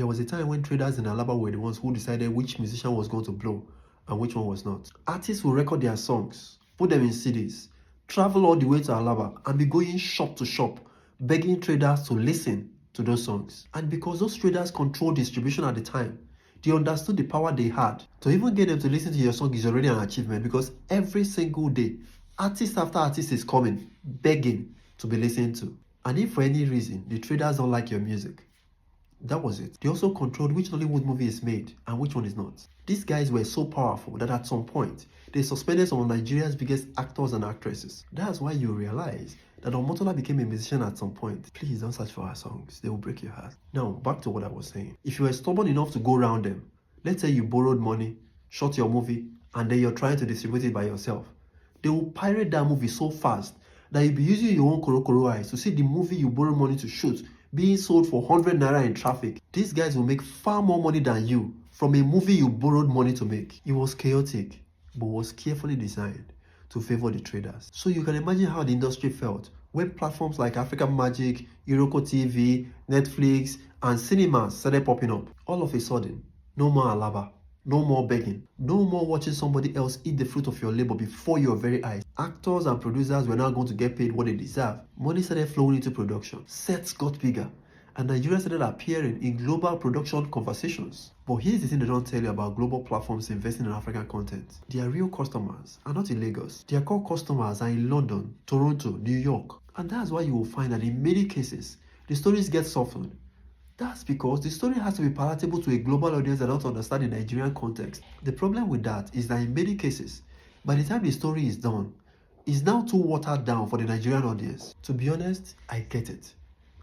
There was a time when traders in Alaba were the ones who decided which musician was going to blow and which one was not. Artists will record their songs, put them in CDs, travel all the way to Alaba and be going shop to shop, begging traders to listen to those songs. And because those traders controlled distribution at the time, they understood the power they had. To even get them to listen to your song is already an achievement, because every single day, artist after artist is coming, begging to be listened to. And if for any reason the traders don't like your music, that was it. They also controlled which Nollywood movie is made and which one is not. These guys were so powerful that at some point, they suspended some of Nigeria's biggest actors and actresses. That's why you realize that Omotola became a musician at some point. Please don't search for her songs. They will break your heart. Now, back to what I was saying. If you were stubborn enough to go around them, let's say you borrowed money, shot your movie, and then you're trying to distribute it by yourself, they will pirate that movie so fast that you'll be using your own korokoro eyes to see the movie you borrowed money to shoot being sold for 100 naira in traffic. These guys will make far more money than you from a movie you borrowed money to make. It was chaotic, but was carefully designed to favor the traders. So you can imagine how the industry felt when platforms like African Magic, Iroko TV, Netflix, and cinemas started popping up. All of a sudden, no more Alaba, no more begging, no more watching somebody else eat the fruit of your labor before your very eyes. Actors and producers were now going to get paid what they deserve. Money started flowing into production. Sets got bigger. And Nigeria started appearing in global production conversations. But here's the thing they don't tell you about global platforms investing in African content. Their real customers are not in Lagos. Their core customers are in London, Toronto, New York. And that's why you will find that in many cases, the stories get softened. That's because the story has to be palatable to a global audience that don't understand the Nigerian context. The problem with that is that in many cases, by the time the story is done, it's now too watered down for the Nigerian audience. To be honest, I get it.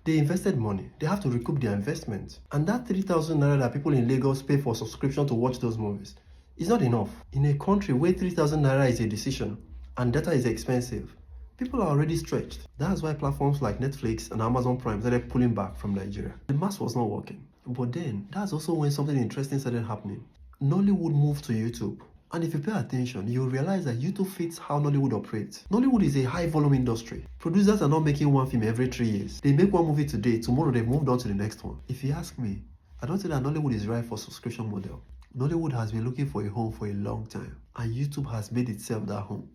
They invested money. They have to recoup their investment. And that 3,000 naira that people in Lagos pay for subscription to watch those movies is not enough. In a country where 3,000 naira is a decision and data is expensive, people are already stretched. That's why platforms like Netflix and Amazon Prime started pulling back from Nigeria. The math was not working. But then, that's also when something interesting started happening. Nollywood moved to YouTube. And if you pay attention, you'll realize that YouTube fits how Nollywood operates. Nollywood is a high-volume industry. Producers are not making one film every 3 years. They make one movie today, tomorrow they've moved on to the next one. If you ask me, I don't think that Nollywood is right for subscription model. Nollywood has been looking for a home for a long time, and YouTube has made itself that home.